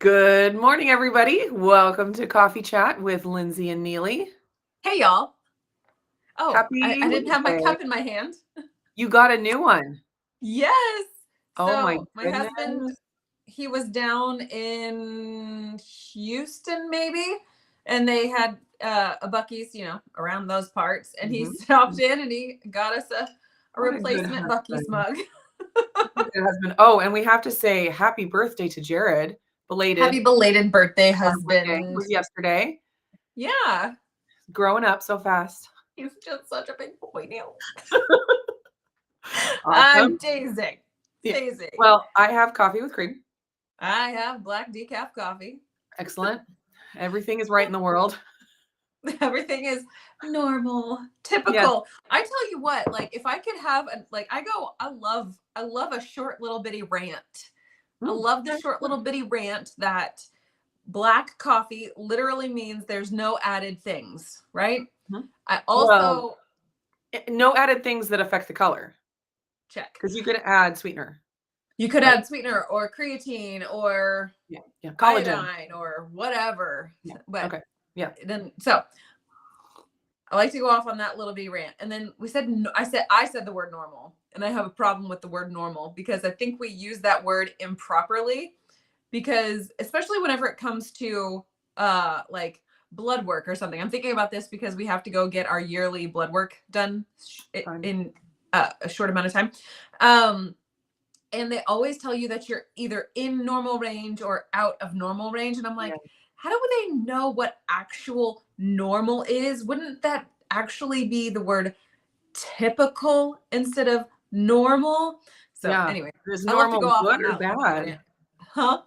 Good morning, everybody. Welcome to Coffee Chat with Lindsey and Neely. Hey, y'all. Oh, I Happy didn't have my Wednesday. cup in my hand. You got a new one. Yes. Oh my So my goodness. husband, he was down in Houston, maybe, and they had a Buc-ee's, around those parts. And he Mhm. stopped in and he got us a What a good replacement Buc-ee's husband. mug. Good husband. Oh, and we have to say happy birthday to Jared. Happy Belated. belated birthday, Our birthday husband. was yesterday. Yeah, Growing up so fast. he's just such a big boy now. I'm Awesome. teasing. Yeah. Teasing. Well, I have coffee with cream. I have black decaf coffee. Excellent. Everything is right in the world. Everything is normal, Yes. typical. I tell you what, like if I could have I love a short little bitty rant. I love the short little bitty rant that black coffee literally means there's no added things, right? Mhm. I Well, also no added things that affect the color check. because you could add sweetener. You could Right. add sweetener or creatine or Yeah. Collagen. iodine or whatever. Yeah. But Okay. Yeah. then so I like to go off on that little bitty rant. And then we said, I said the word normal, and I have a problem with the word normal because I think we use that word improperly, because especially whenever it comes to like blood work or something. I'm thinking about this because we have to go get our yearly blood work done Fine. in a short amount of time. And they always tell you that you're either in normal range or out of normal range. And I'm Yeah. like, how do they know what actual normal is? Wouldn't that actually be the word typical instead of normal? So Yeah. anyway, Is I love to normal go off good on or that little bit. bad? Huh?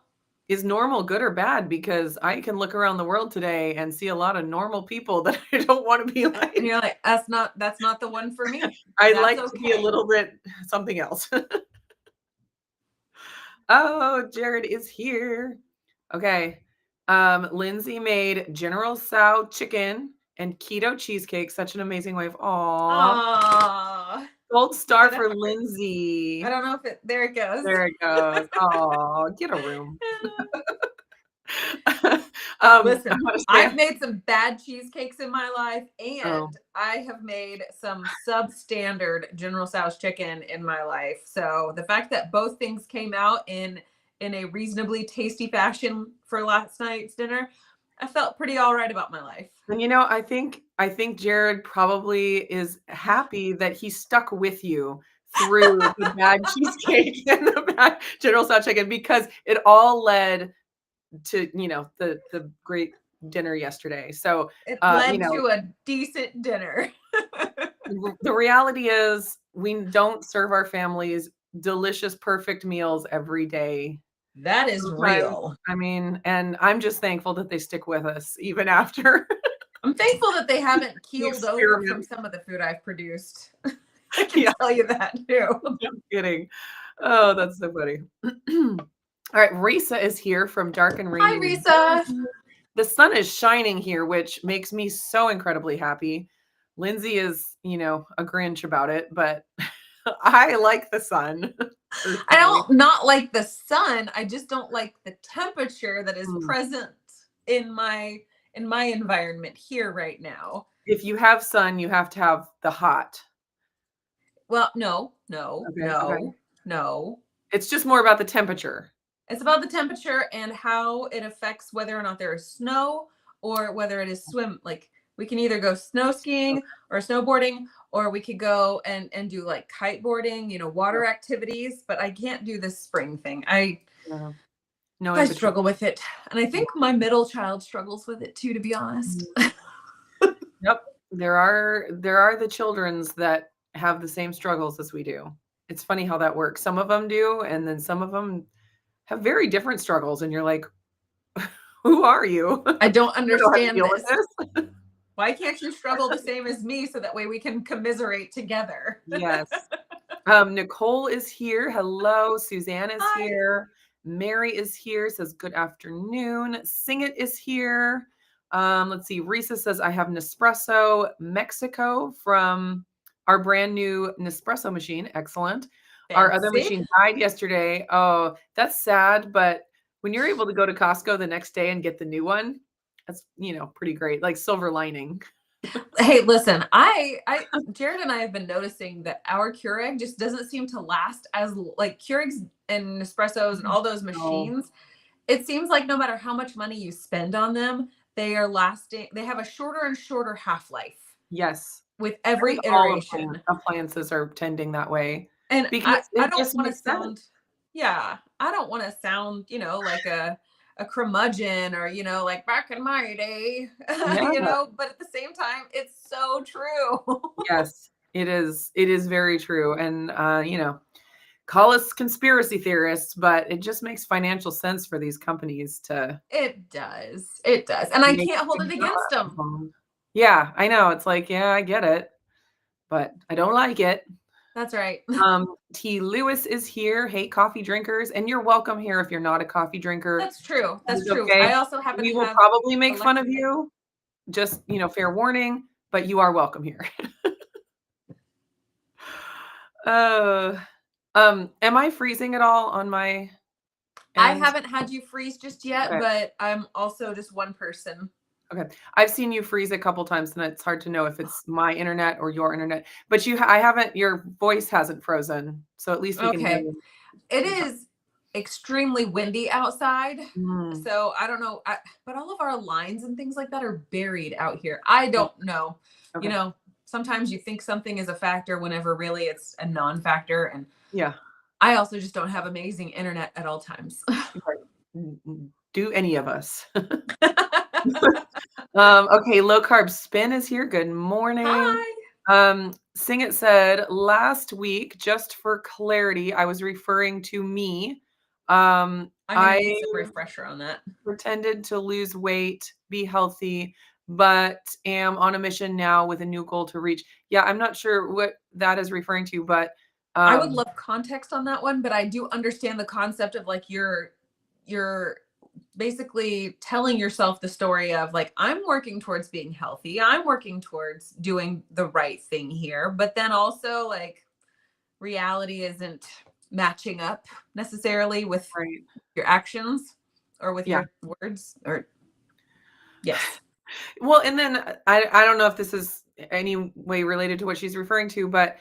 Is normal good or bad? Because I can look around the world today and see a lot of normal people that I don't want to be And like. you're like, that's not the one for me. I That's like to be a okay. little bit something else. Oh, Jared is here. Okay. Lindsey made General Tso chicken and keto cheesecake. Such an amazing way of Aww. gold star for Lindsey. I don't know if there it goes. There it goes. Oh, get a room. Listen, I want to say, I've made some bad cheesecakes in my life, oh, and I have made some substandard General Tso's chicken in my life. So the fact that both things came out in a reasonably tasty fashion for last night's dinner, I felt pretty all right about my life. and I think Jared probably is happy that he stuck with you through the bad cheesecake and the bad General Tso chicken because it all led to the great dinner yesterday. So It you led know to a decent dinner. the reality is we don't serve our families delicious, perfect meals every day. That is Sometimes, real. I mean, and I'm just thankful that they stick with us even after I'm thankful that they haven't the keeled over from experiment. some of the food I've produced. I can Yeah, tell you that too. no kidding. Oh, that's so funny. All right, Risa is here from dark and Hi, rainy. Risa. The sun is shining here, which makes me so incredibly happy. Lindsey is, a Grinch about it, but I like the sun I personally. don't not like the sun. I just don't like the temperature that is Mm. present in my environment here right now. If you have sun, you have to have the hot. Well, no, no, Okay. no, no. It's just more about the temperature. It's about the temperature and how it affects whether or not there is snow or whether it is swim. Like we can either go snow skiing or snowboarding, or we could go and do like kiteboarding, water activities. But I can't do this spring thing. No, no I in between. struggle with it, and I think my middle child struggles with it too. To be honest. Yep. There are the childrens that have the same struggles as we do. It's funny how that works. Some of them do, and then some of them have very different struggles, and you're like, who are you? I don't You know how to understand deal with this. this? Why can't you struggle the same as me so that way we can commiserate together? Yes. Nicole is here. Hello. Suzanne is Hi. here. Mary is here, says good afternoon. Sing It is here. Let's see. Risa says, I have Nespresso Mexico from our brand new Nespresso machine. Excellent. Our other Fancy. machine died yesterday. Oh, that's sad, but when you're able to go to Costco the next day and get the new one, that's, pretty great. Like silver lining. Hey, listen, Jared and I have been noticing that our Keurig just doesn't seem to last like Keurigs and espressos and all those No. machines. It seems like no matter how much money you spend on them, they are lasting. They have a shorter and shorter half-life Yes. with I every think all iteration. appliances are tending that way And I, because I it don't just want to makes sense. sound, yeah, I don't want to sound, like a curmudgeon or, like back in my day, Yeah. but at the same time, it's so true. Yes, it is. It is very true. And, call us conspiracy theorists, but it just makes financial sense for these companies to It does. It does. And I make can't hold it things not against them. wrong. Yeah, I know. It's like, yeah, I get it, but I don't like it. That's right. T. Lewis is here. Hey, coffee drinkers. And you're welcome here if you're not a coffee drinker. That's true. That That's is true. okay. I also happen We to will have probably make fun of electric. you. Just, fair warning, but you are welcome here. Uh, am I freezing at all on my I end? haven't had you freeze just yet, Okay. but I'm also just one person. Okay. I've seen you freeze a couple times, and it's hard to know if it's my internet or your internet. But I haven't, your voice hasn't frozen, so at least we can hear Okay. you. It is extremely windy outside. Mm, So I don't know, but all of our lines and things like that are buried out here. I don't know. okay. Sometimes you think something is a factor whenever really it's a non-factor. And Yeah. I also just don't have amazing internet at all times. Right. Do any of us? Okay. Low carb spin is here. Good morning. Hi. Sing It said last week, just for clarity, I was referring to me. I'm going to I need some refresher on that. pretended to lose weight, be healthy, but am on a mission now with a new goal to reach. Yeah, I'm not sure what that is referring to, but I would love context on that one, but I do understand the concept of like you're basically telling yourself the story of like, I'm working towards being healthy. I'm working towards doing the right thing here. But then also like reality isn't matching up necessarily with right. your actions or with Yeah. your words or yes. Well, and then I don't know if this is any way related to what she's referring to, but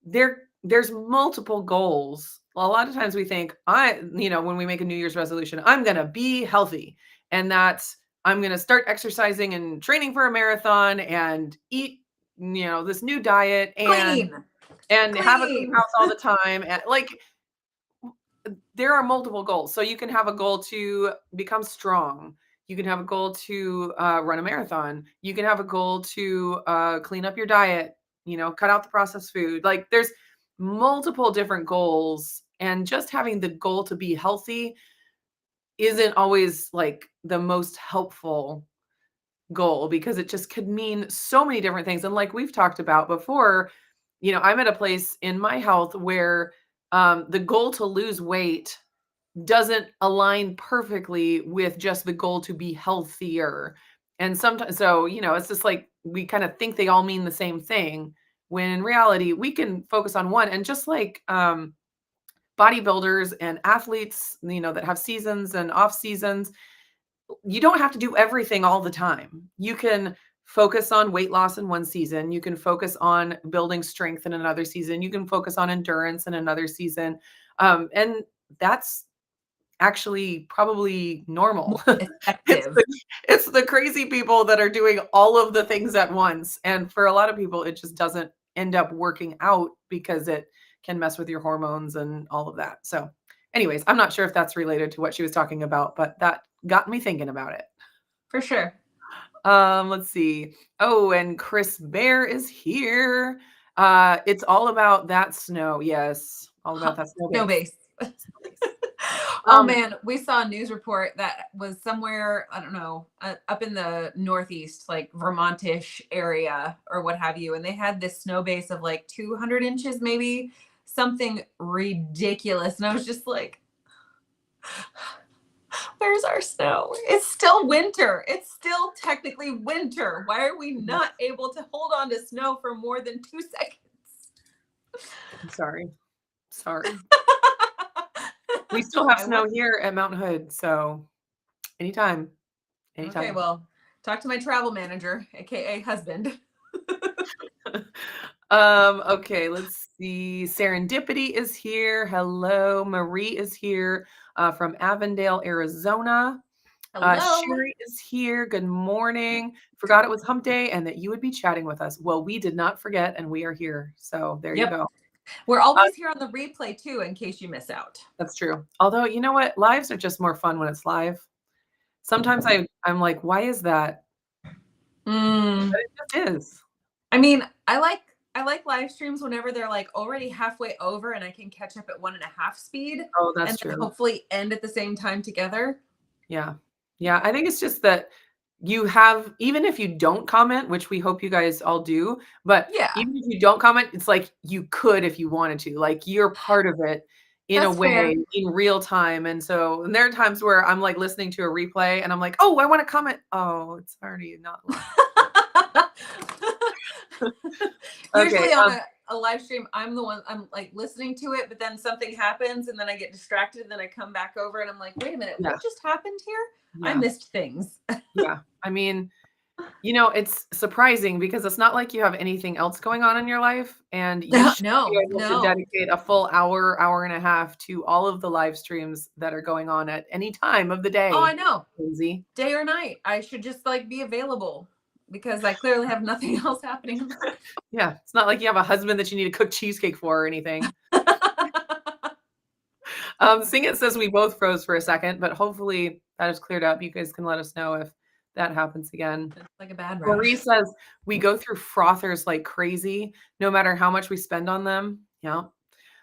there's multiple goals. A lot of times we think when we make a New Year's resolution, I'm going to be healthy, and that's I'm going to start exercising and training for a marathon and eat this new diet and have a clean Clean. house all the time, and like there are multiple goals. So you can have a goal to become strong. You can have a goal to run a marathon. You can have a goal to clean up your diet, cut out the processed food. Like there's multiple different goals. And just having the goal to be healthy isn't always like the most helpful goal because it just could mean so many different things. And like we've talked about before, I'm at a place in my health where the goal to lose weight doesn't align perfectly with just the goal to be healthier. And sometimes, so, it's just like we kind of think they all mean the same thing when in reality we can focus on one. And just like bodybuilders and athletes, that have seasons and off seasons, you don't have to do everything all the time. You can focus on weight loss in one season. You can focus on building strength in another season. You can focus on endurance in another season. And that's actually probably normal. Effective. It's the crazy people that are doing all of the things at once. And for a lot of people, it just doesn't end up working out because it can mess with your hormones and all of that. So anyways, I'm not sure if that's related to what she was talking about, but that got me thinking about it. For sure. Let's see. Oh, and Chris Bear is here. It's all about that snow. Yes, all about that snow base. Oh man, we saw a news report that was somewhere, I don't know, up in the Northeast, like Vermontish area or what have you. And they had this snow base of like 200 inches, maybe something ridiculous. And I was just like, where's our snow? It's still winter. It's still technically winter. Why are we not able to hold on to snow for more than 2 seconds? I'm sorry. We still have I snow would. here at Mount Hood, so anytime, Okay, anytime. well, talk to my travel manager, aka husband. Okay, let's see. Serendipity is here. Hello. Marie is here from Avondale, Arizona. Hello. Sherry is here. Good morning. Forgot it was hump day and that you would be chatting with us. Well, we did not forget, and we are here. So there you Yep. go. We're Uh, always here on the replay too, in case you miss out. that's true. Although, you know what? Lives are just more fun when it's live. Sometimes I'm like, why is that? Mm. But it just is. I mean, I like live streams whenever they're like already halfway over and I can catch up at 1.5 speed Oh, that's and then true. hopefully end at the same time together. Yeah. Yeah. I think it's just that you have, even if you don't comment, which we hope you guys all do, but Yeah, even if you don't comment, it's like you could if you wanted to. Like you're part of it in a that's fair. way in real time. And there are times where I'm like listening to a replay and I'm like, oh, I want to comment. Oh, it's already not live. Okay. Usually on a live stream, I'm the one, I'm like listening to it, but then something happens and then I get distracted and then I come back over and I'm like, wait a minute, Yeah. what just happened here? I Yeah. missed things. Yeah. I mean, it's surprising because it's not like you have anything else going on in your life, and you should be No, able to no. dedicate a full hour, hour and a half to all of the live streams that are going on at any time of the Oh, I day, know. Lindsey. Day or night. I should just like be available because I clearly have nothing else happening in life. Yeah, it's not like you have a husband that you need to cook cheesecake for or anything. Sing It says we both froze for a second, but hopefully that is cleared up. You guys can let us know if that happens again. It's like a bad Marie rash. says we go through frothers like crazy, no matter how much we spend on them. Yeah.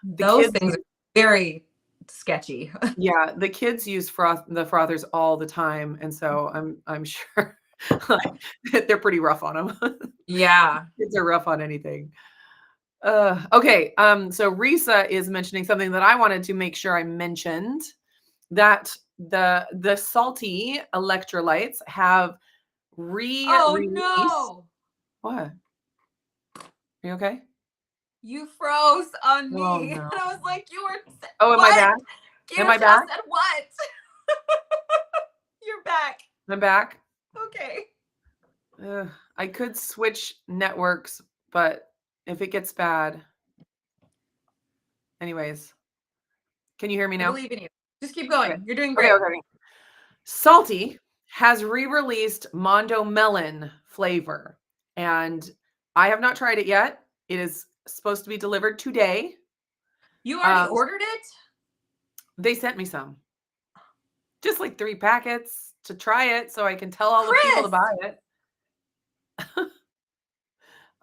The Those kids things are very sketchy. Yeah, the kids use the frothers all the time, and so I'm sure like, they're pretty rough on them. Yeah. Kids are rough on anything. Okay, so Risa is mentioning something that I wanted to make sure I mentioned, that the salty electrolytes have Oh re-released. no. What? Are you okay? You froze on Oh, me. no. And I was like, you were Oh, am I what? back? Am I KetoChow back? said what? You're back. I'm back. Okay. Ugh, I could switch networks, but if it gets bad. Anyways, can you hear me I now? believe in you. Just keep Okay. going. You're doing Okay, great. okay. Salty has re-released Mondo Melon flavor, and I have not tried it yet. It is supposed to be delivered today. You already ordered it? They sent me some, just like 3 packets to try it so I can tell all the people to Chris, buy it.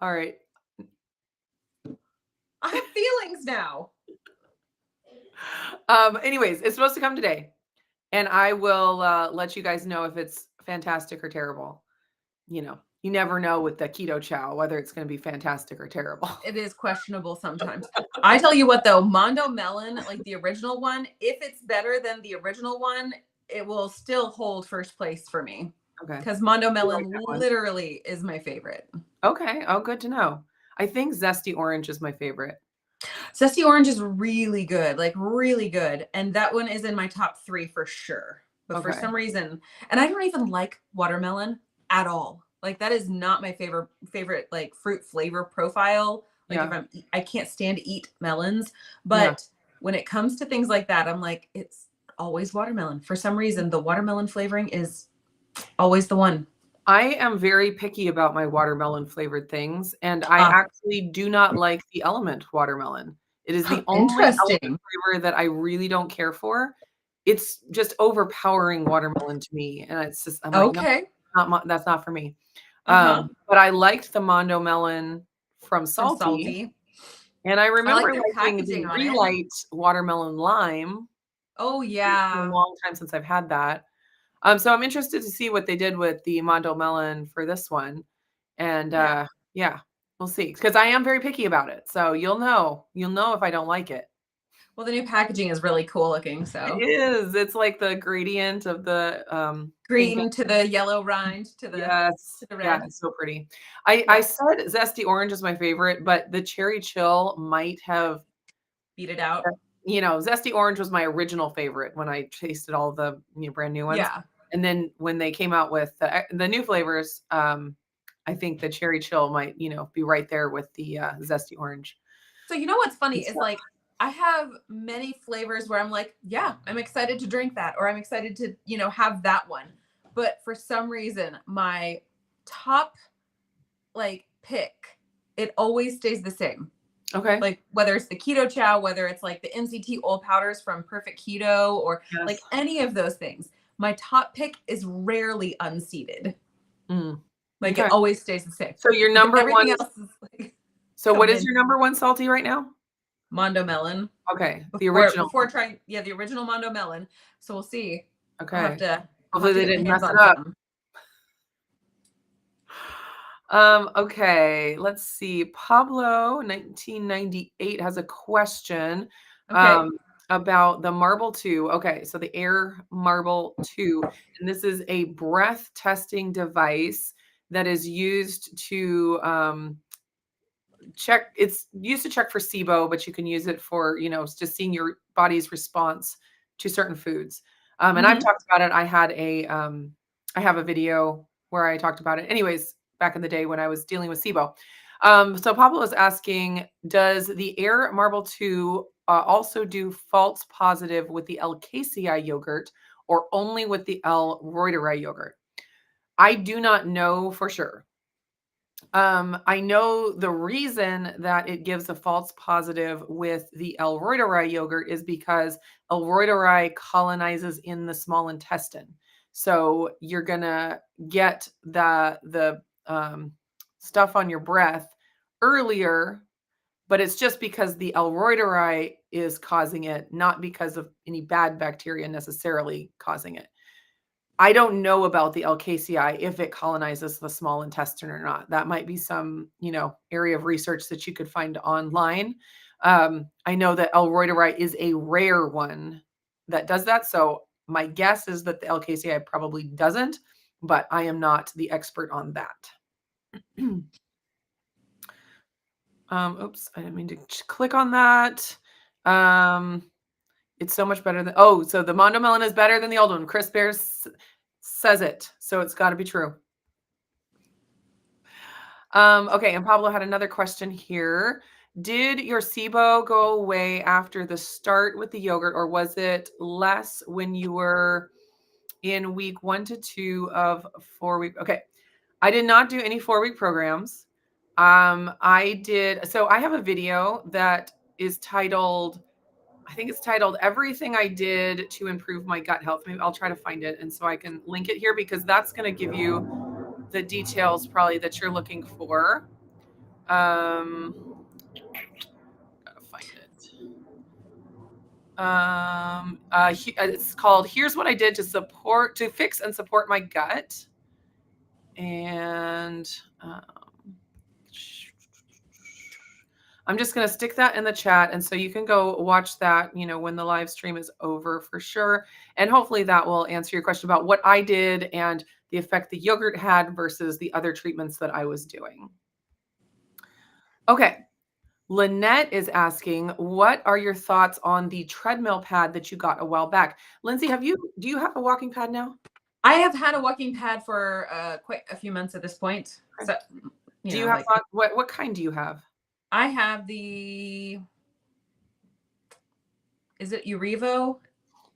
All right. I have feelings now. Anyways, it's supposed to come today, and I will let you guys know if it's fantastic or terrible. You never know with the KetoChow whether it's going to be fantastic or terrible. It is questionable sometimes. I tell you what though, Mondo Melon, like the original one, if it's better than the original one, it will still hold first place for me. Okay. Because Mondo You like Melon that one? literally is my favorite. Okay. Oh, good to know. I think Zesty Orange is my favorite. Zesty Orange is really good, like really good. And that one is in my top 3 for sure. But for Okay. some reason, and I don't even like watermelon at all. Like that is not my favorite like fruit flavor profile. Like Yeah. I can't stand to eat melons, but when it comes to things like that, I'm like, it's always watermelon. For some reason, the watermelon flavoring is always the one. I am very picky about my watermelon flavored things, and I actually do not like the Element watermelon. It is the only Element Interesting. flavor that I really don't care for. It's just overpowering watermelon to me, and it's just I'm like, no, Okay. that's not for me. Uh-huh. But I liked the Mondo Melon from From Salty, Salty. and I I remember like their liking the packaging on it. Relight watermelon lime. Oh It's been a yeah. long time since I've had that. So I'm interested to see what they did with the Mondo Melon for this one. And yeah, we'll see. Because I am very picky about it. So you'll know if I don't like it. Well, the new packaging is really cool looking. So It is. It's like the gradient of the pink. green to the yellow rind to the Yes. red. Yeah, it's so pretty. I said Zesty Orange is my favorite, but the Cherry Chill might have Beat it out. Zesty orange was my original favorite when I tasted all the brand new ones. Yeah. And then when they came out with the new flavors, I think the cherry chill might, be right there with the zesty orange. So you know what's funny is like I have many flavors where I'm like, yeah, I'm excited to drink that, or I'm excited to, have that one. But for some reason, my top like pick, it always stays the same. Okay. Like whether it's the KetoChow, whether it's like the NCT oil powders from Perfect Keto, or Yes. like any of those things, my top pick is rarely unseated. Like Okay. it always stays the same. So your number Everything one. else is like. So what is your number one salty right now? Mondo Melon. Okay, the original. Before trying, the original Mondo Melon. So we'll see. Okay. I'll have to Hopefully they get didn't my hands mess on it up. some. Okay, let's see. Pablo, 1998, has a question Okay. about the Marble 2. Okay, so the Air Marble 2, and this is a breath testing device that is used to check. It's used to check for SIBO, but you can use it for just seeing your body's response to certain foods. And I've talked about it. I have a video where I talked about it. Anyways, back in the day when I was dealing with SIBO. So Pablo is asking, does the Air Marble 2 also do false positive with the L-Casei yogurt or only with the L-Reuteri yogurt? I do not know for sure. I know the reason that it gives a false positive with the L-Reuteri yogurt is because L-Reuteri colonizes in the small intestine. So you're gonna get the stuff on your breath earlier, but it's just because the L-Reuteri is causing it, not because of any bad bacteria necessarily causing it. I don't know about the L-Casei if it colonizes the small intestine or not. That might be some, area of research that you could find online. I know that L-Reuteri is a rare one that does that. So my guess is that the L-Casei probably doesn't, but I am not the expert on that. Oops, I didn't mean to click on that. It's so much better than, so the Mondo Melon is better than the old one. Chris Bears says it, so it's got to be true. Okay, and Pablo had another question here. Did your SIBO go away after the start with the yogurt, or was it less when you were in week 1 to 2 of 4 week? Okay, I did not do any 4-week programs. So I have a video that is titled, I think it's titled Everything I Did to Improve My Gut Health. Maybe I'll try to find it, and so I can link it here because that's going to give you the details probably that you're looking for. Gotta find it. It's called Here's What I Did to Fix and Support My Gut. And I'm just going to stick that in the chat. And so you can go watch that, when the live stream is over for sure. And hopefully that will answer your question about what I did and the effect the yogurt had versus the other treatments that I was doing. Okay. Lynette is asking, what are your thoughts on the treadmill pad that you got a while back? Lindsey, do you have a walking pad now? I have had a walking pad for quite a few months at this point. So, do you have what kind do you have? I have is it Urevo?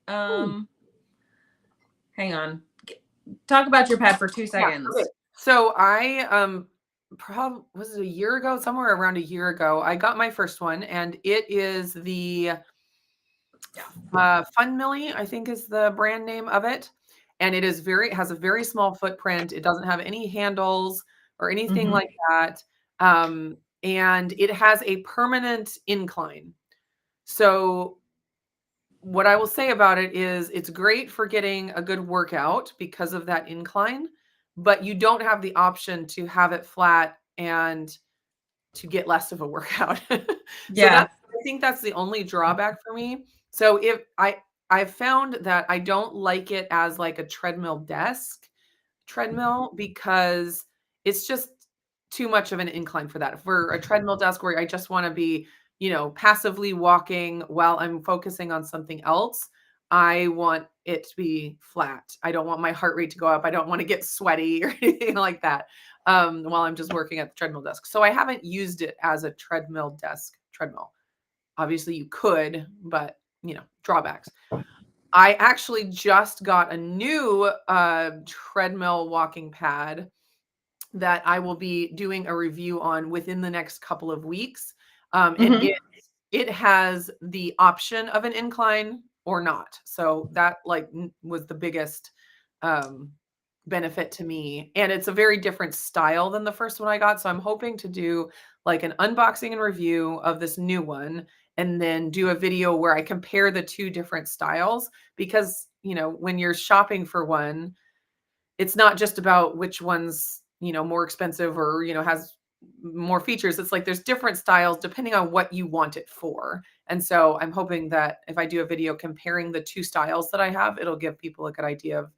Hang on. Talk about your pad for 2 seconds. Yeah, okay. So I was it a year ago, somewhere around a year ago, I got my first one, and it is the Fun Millie, I think is the brand name of it. And it has a very small footprint. It doesn't have any handles or anything like that. And it has a permanent incline. So what I will say about it is it's great for getting a good workout because of that incline, but you don't have the option to have it flat and to get less of a workout. I think that's the only drawback for me. So if I've found that I don't like it as like a treadmill because it's just too much of an incline for that. For a treadmill desk where I just want to be passively walking while I'm focusing on something else, I want it to be flat. I don't want my heart rate to go up. I don't want to get sweaty or anything like that while I'm just working at the treadmill desk. So I haven't used it as a treadmill. Obviously you could, but drawbacks. I actually just got a new treadmill walking pad that I will be doing a review on within the next couple of weeks. And it has the option of an incline or not. So that was the biggest benefit to me. And it's a very different style than the first one I got. So I'm hoping to do like an unboxing and review of this new one, and then do a video where I compare the two different styles, because, when you're shopping for one, it's not just about which one's, more expensive or, has more features. It's like there's different styles depending on what you want it for. And so I'm hoping that if I do a video comparing the two styles that I have, it'll give people a good idea of,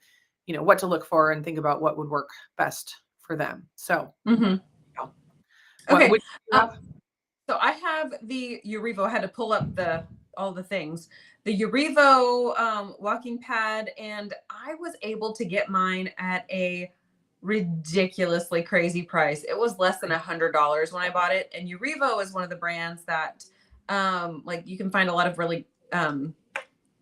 what to look for and think about what would work best for them. So, Okay. What you have? So I have the Urevo. I had to pull up all the things. The Urevo walking pad, and I was able to get mine at a ridiculously crazy price. It was less than $100 when I bought it. And Urevo is one of the brands that you can find a lot of really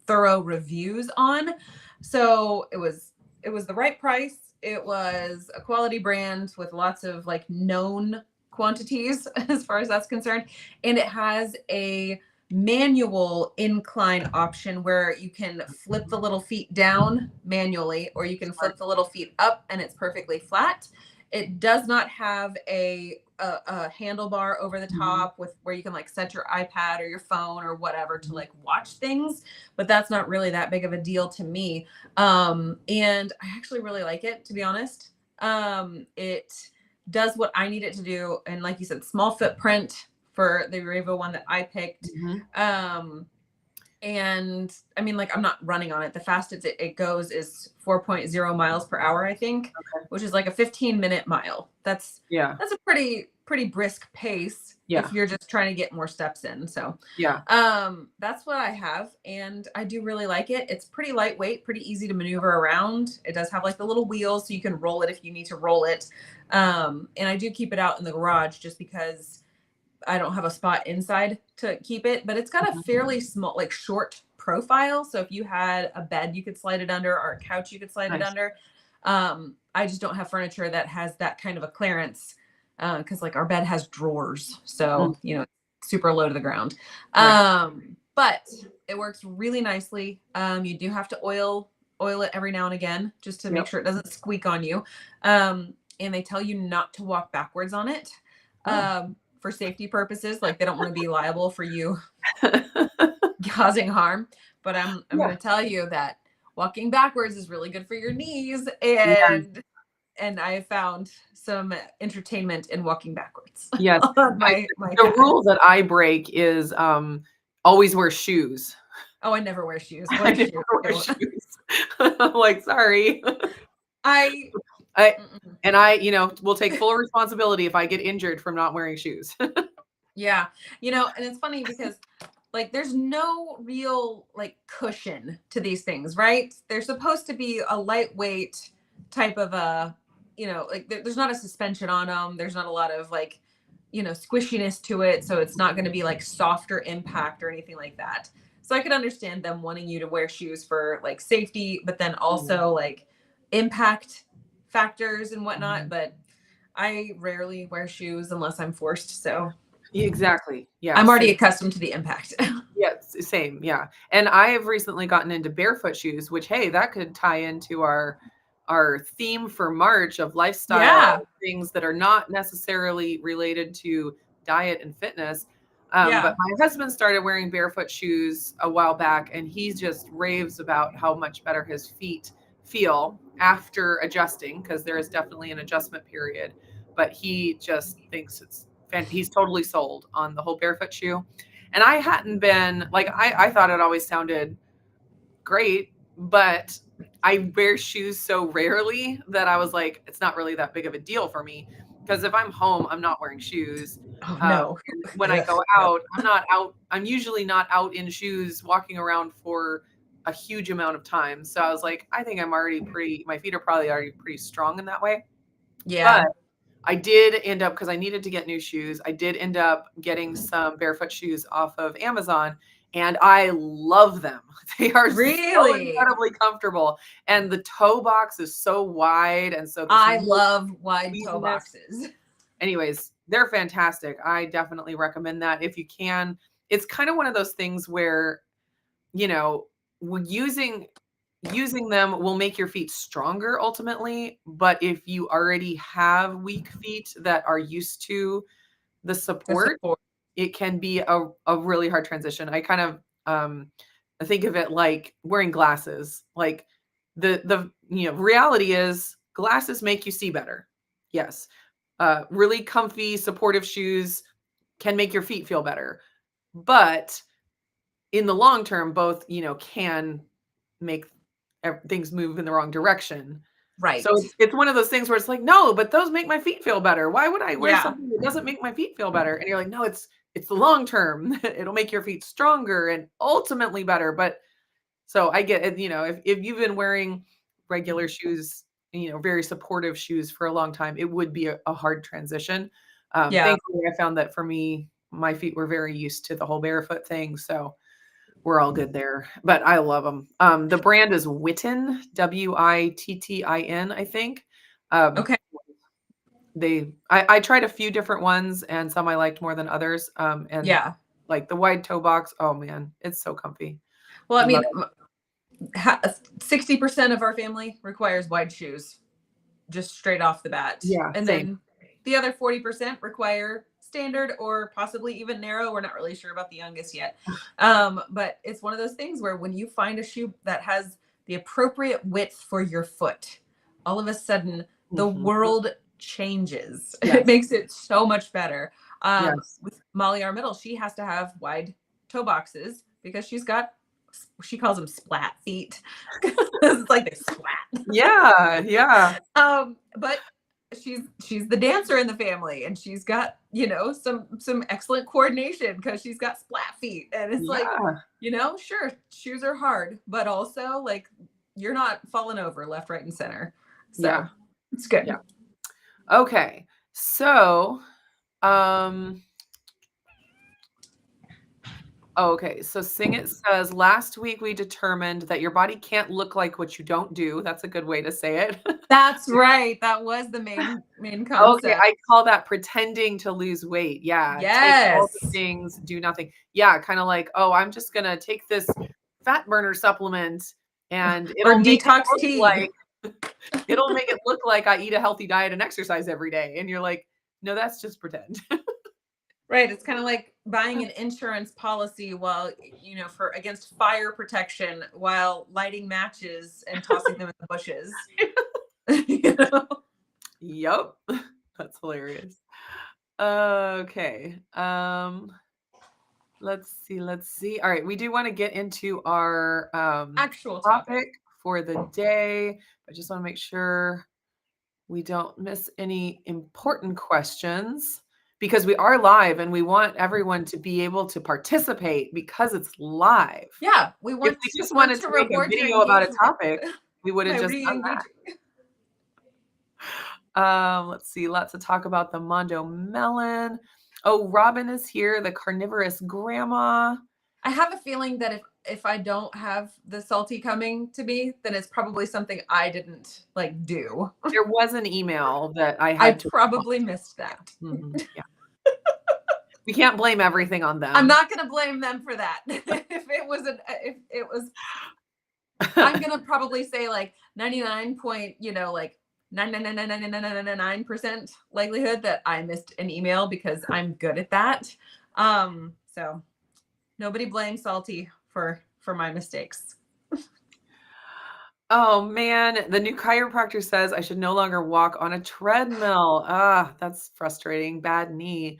thorough reviews on. So it was the right price. It was a quality brand with lots of known quantities as far as that's concerned. And it has a manual incline option where you can flip the little feet down manually, or you can flip the little feet up and it's perfectly flat. It does not have a handlebar over the top with where you can set your iPad or your phone or whatever to watch things, but that's not really that big of a deal to me. And I actually really like it, to be honest. It does what I need it to do. And like you said, small footprint for the Urevo one that I picked. And I mean, I'm not running on it. The fastest it goes is 4.0 miles per hour, I think, which is like a 15-minute mile. That's a pretty brisk pace if you're just trying to get more steps in. So that's what I have. And I do really like it. It's pretty lightweight, pretty easy to maneuver around. It does have the little wheels so you can roll it if you need to roll it. And I do keep it out in the garage just because I don't have a spot inside to keep it, but it's got a fairly small, short profile. So if you had a bed, you could slide it under, or a couch, you could slide it under. I just don't have furniture that has that kind of a clearance. Cause our bed has drawers. So, super low to the ground. But it works really nicely. You do have to oil it every now and again, just to make sure it doesn't squeak on you. And they tell you not to walk backwards on it. For safety purposes, they don't want to be liable for you causing harm. But I'm going to tell you that walking backwards is really good for your knees, and I have found some entertainment in walking backwards. Yes. The rule that I break is always wear shoes. Oh, I never wear shoes. I never wear shoes. I'm sorry. Will take full responsibility if I get injured from not wearing shoes. Yeah. And it's funny because there's no real cushion to these things, right? They're supposed to be a lightweight type of there's not a suspension on them. There's not a lot of squishiness to it. So it's not going to be softer impact or anything like that. So I could understand them wanting you to wear shoes for safety, but then also impact factors and whatnot. But I rarely wear shoes unless I'm forced. So exactly. Yeah. I'm already accustomed to the impact. Yes, same. Yeah. And I have recently gotten into barefoot shoes, which, hey, that could tie into our theme for March of lifestyle things that are not necessarily related to diet and fitness. But my husband started wearing barefoot shoes a while back, and he just raves about how much better his feet feel after adjusting, because there is definitely an adjustment period. But he just thinks he's totally sold on the whole barefoot shoe. And I hadn't been I thought it always sounded great, but I wear shoes so rarely that I was it's not really that big of a deal for me. because if I'm home, I'm not wearing shoes. Oh no. When I go out, I'm not out. I'm usually not out in shoes walking around for a huge amount of time. So I was like, I think I'm already my feet are probably already pretty strong in that way. Yeah. But I did end up, because I needed to get new shoes, I did end up getting some barefoot shoes off of Amazon, and I love them. They are so Really? incredibly comfortable. And the toe box is so wide. And so I love wide toe squeeziness. boxes. Anyways, they're fantastic. I definitely recommend that if you can. It's kind of one of those things where, you know, using them will make your feet stronger ultimately. But if you already have weak feet that are used to the The support, support. it can be a really hard transition. I kind of I think of it like wearing glasses. Like the reality is glasses make you see better. Yes. Really comfy, supportive shoes can make your feet feel better. But in the long term, both, can make things move in the wrong direction. Right. So it's one of those things where it's like, no, but those make my feet feel better. Why would I wear Yeah. something that doesn't make my feet feel better? And you're like, no, it's the long term. It'll make your feet stronger and ultimately better. But so I get it, if you've been wearing regular shoes, very supportive shoes for a long time, it would be a hard transition. Yeah. Thankfully, I found that for me, my feet were very used to the whole barefoot thing. So we're all good there, but I love them. The brand is Witten, Wittin, I think. Okay. I tried a few different ones and some I liked more than others. And Yeah. like the wide toe box, oh man, it's so comfy. Well, I Love mean, it. 60% of our family requires wide shoes, just straight off the bat. Yeah, And same. then the other 40% require standard or possibly even narrow. We're not really sure about the youngest yet. But it's one of those things where when you find a shoe that has the appropriate width for your foot, all of a sudden the Mhm. world changes. Yes. It makes it so much better. Yes. With Molly, our middle, she has to have wide toe boxes because she calls them splat feet. It's like they splat. Yeah, yeah. But she's the dancer in the family, and she's got some excellent coordination because she's got splat feet, and it's like Yeah. sure, shoes are hard, but also like you're not falling over left, right, and center. So Yeah. it's good. Yeah. Okay. So, okay. So Sing It says, last week we determined that your body can't look like what you don't do. That's a good way to say it. That's right. That was the main Okay, concept. I call that pretending to lose weight. Yeah, take all the Yes. things, do nothing. Yeah, kind of like, oh, I'm just gonna take this fat burner supplement and Or it'll make it detox look tea. like I eat a healthy diet and exercise every day. And you're like, no, that's just pretend. Right. It's kind of like buying an insurance policy while, for against fire protection while lighting matches and tossing them in the bushes. You know? Yep. That's hilarious. Okay. Let's see. All right, we do want to get into our Actual topic for the day. I just want to make sure we don't miss any important questions because we are live and we want everyone to be able to participate because it's live. Yeah. We If want we just want wanted to to make a reward your video about a engagement topic, we would have by just done that. re-engaging. Let's see. Lots to talk about the Mondo melon. Oh, Robin is here, the carnivorous grandma. I have a feeling that if I don't have the salty coming to me, then it's probably something I didn't do. There was an email that I I had to probably missed that. Yeah. We can't blame everything on them. I'm not going to blame them for that. if it was, I'm going to probably say 99 point, 9999999% likelihood that I missed an email because I'm good at that. So nobody blames Salty for my mistakes. Oh man, the new chiropractor says I should no longer walk on a treadmill. That's frustrating. Bad knee.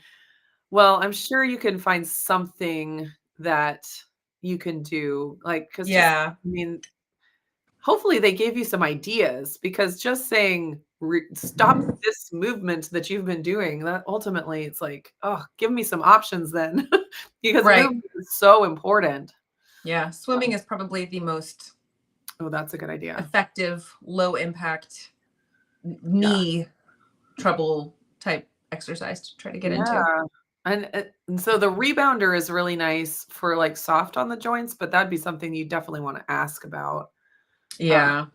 Well, I'm sure you can find something that you can do. Because Yeah. hopefully they gave you some ideas because just saying stop this movement that you've been doing. That ultimately it's like, oh, give me some options then. Because Right. movement is so important. Yeah. Swimming is probably the most Oh, that's a good idea. effective, low impact Yeah. knee trouble type exercise to try to get into. And so the rebounder is really nice for like soft on the joints, but that'd be something you definitely want to ask about. Yeah.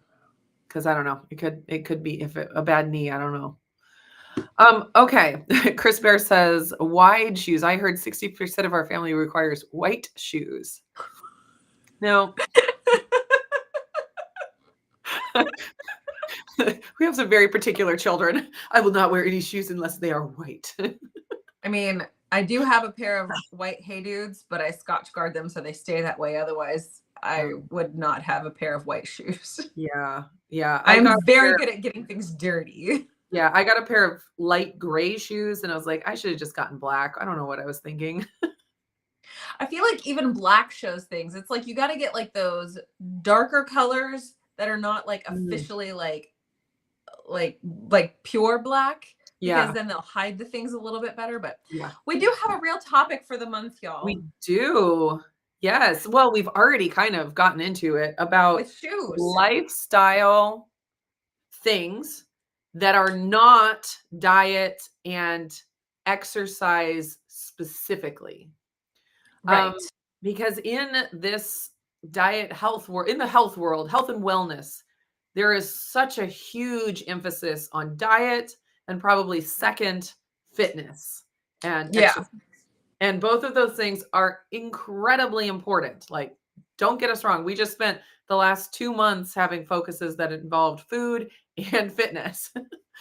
Because I don't know. It could be a bad knee. I don't know. Okay. Chris Bear says wide shoes. I heard 60% of our family requires white shoes. Now, we have some very particular children. I will not wear any shoes unless they are white. I mean, I do have a pair of white Hey Dudes, but I Scotch guard them so they stay that way. Otherwise, I would not have a pair of white shoes. Yeah. Yeah. I'm very good at getting things dirty. Yeah, I got a pair of light gray shoes and I was like, I should have just gotten black. I don't know what I was thinking. I feel like even black shows things. It's like you got to get like those darker colors that are not like officially like pure black, because then they'll hide the things a little bit better. But we do have a real topic for the month, y'all. We do. Yes. Well, we've already kind of gotten into it about with shoes, lifestyle things that are not diet and exercise specifically. Right. Because in this diet health world, in the health world, health and wellness, there is such a huge emphasis on diet and probably second fitness and exercise. And both of those things are incredibly important. Like, don't get us wrong. We just spent the last 2 months having focuses that involved food and fitness.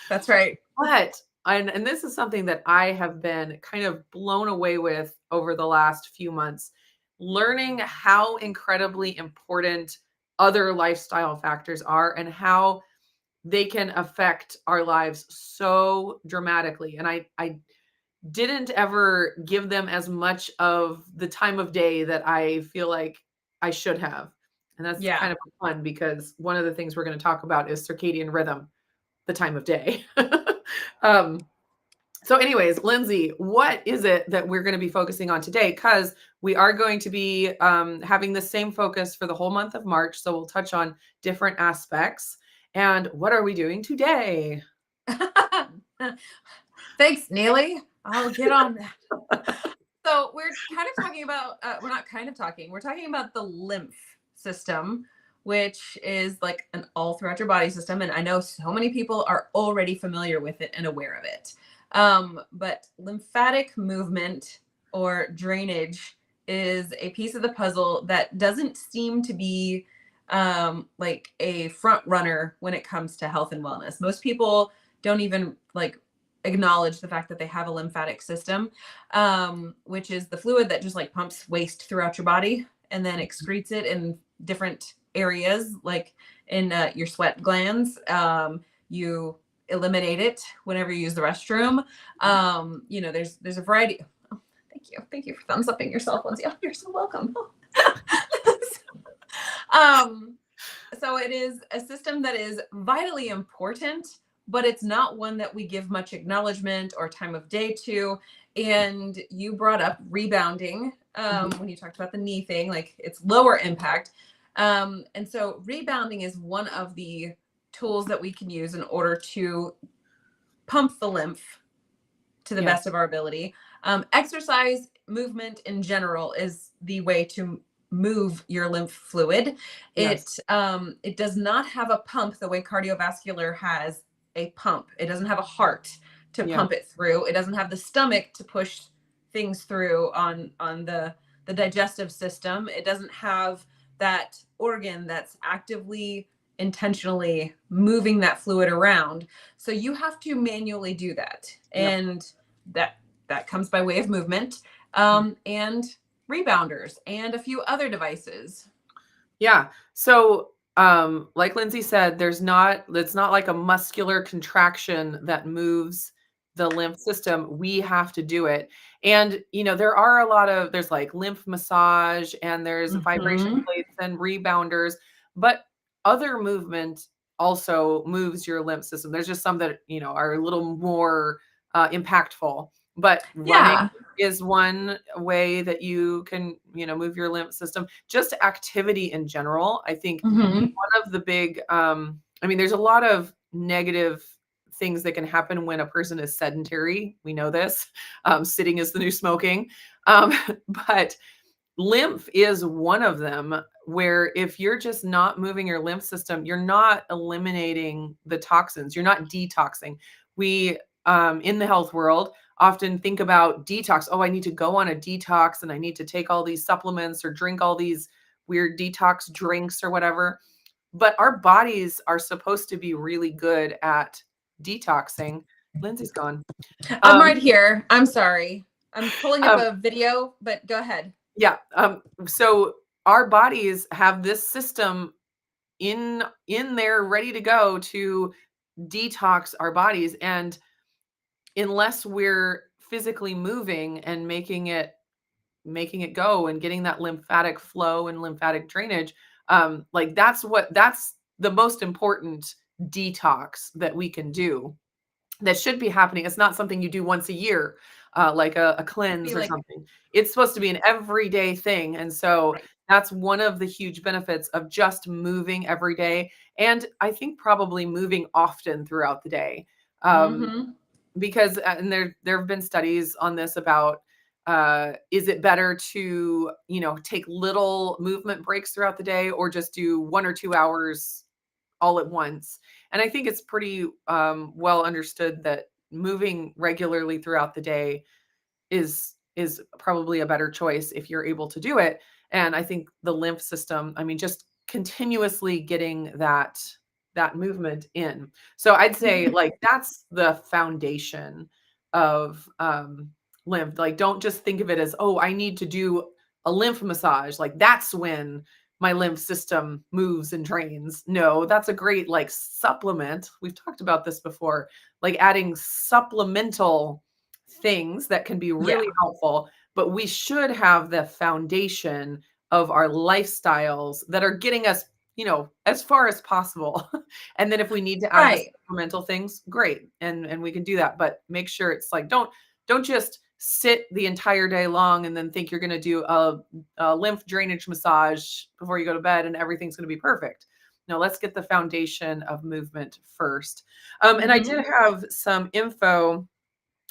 That's right. But, and this is something that I have been kind of blown away with over the last few months, learning how incredibly important other lifestyle factors are and how they can affect our lives so dramatically. And I didn't ever give them as much of the time of day that I feel like I should have. And that's kind of fun because one of the things we're going to talk about is circadian rhythm, the time of day. So anyways, Lindsey, what is it that we're going to be focusing on today? Because we are going to be having the same focus for the whole month of March. So we'll touch on different aspects. And what are we doing today? Thanks, Neely. I'll get on that. So we're kind of talking about, we're talking about the lymph system, which is like an all throughout your body system. And I know so many people are already familiar with it and aware of it. But lymphatic movement or drainage is a piece of the puzzle that doesn't seem to be like a front runner when it comes to health and wellness. Most people don't even like acknowledge the fact that they have a lymphatic system, which is the fluid that just like pumps waste throughout your body and then excretes it in different areas, like in your sweat glands. You eliminate it whenever you use the restroom. You know, there's a variety. Oh, thank you for thumbs upping yourself, Lindsey. Oh, you're so welcome. So it is a system that is vitally important, but it's not one that we give much acknowledgement or time of day to. And you brought up rebounding when you talked about the knee thing, like it's lower impact. And so rebounding is one of the tools that we can use in order to pump the lymph to the best of our ability. Exercise, movement in general is the way to move your lymph fluid. It does not have a pump the way cardiovascular has a pump. It doesn't have a heart to pump it through. It doesn't have the stomach to push things through on the digestive system. It doesn't have that organ that's actively, intentionally moving that fluid around. So you have to manually do that. And that comes by way of movement, and rebounders and a few other devices. Yeah. So like Lindsey said, it's not like a muscular contraction that moves the lymph system. We have to do it. And, you know, there's like lymph massage and there's vibration plates and rebounders, but other movement also moves your lymph system. There's just some that, are a little more impactful, but running Yeah. is one way that you can, move your lymph system. Just activity in general. I think Mhm. one of the big, there's a lot of negative things that can happen when a person is sedentary. We know this. Sitting is the new smoking. But lymph is one of them, where if you're just not moving your lymph system, you're not eliminating the toxins, you're not detoxing. We, in the health world, often think about detox. Oh, I need to go on a detox and I need to take all these supplements or drink all these weird detox drinks or whatever. But our bodies are supposed to be really good at detoxing. Lindsey's gone. I'm Um, right here. I'm sorry. I'm pulling up um, a video, but go ahead. yeah. So our bodies have this system in there ready to go to detox our bodies. And unless we're physically moving and making it go and getting that lymphatic flow and lymphatic drainage, like that's the most important detox that we can do, that should be happening. It's not something you do once a year, like a cleanse Be or like, something. It's supposed to be an everyday thing. And so right. that's one of the huge benefits of just moving every day. And I think probably moving often throughout the day. Mhm. Because and there have been studies on this about, is it better to, take little movement breaks throughout the day, or just do 1 or 2 hours all at once? And I think it's pretty well understood that moving regularly throughout the day is probably a better choice if you're able to do it. And I think the lymph system, just continuously getting that movement in. So I'd say like that's the foundation of lymph. Like don't just think of it as, oh, I need to do a lymph massage. Like that's when my lymph system moves and drains. No, that's a great like supplement. We've talked about this before, like adding supplemental things that can be Yeah. really helpful, but we should have the foundation of our lifestyles that are getting us, as far as possible. And then if we need to add the Right. supplemental things, great. And we can do that, but make sure it's like, don't just sit the entire day long and then think you're going to do a lymph drainage massage before you go to bed and everything's going to be perfect. No, let's get the foundation of movement first. And I Mhm. did have some info,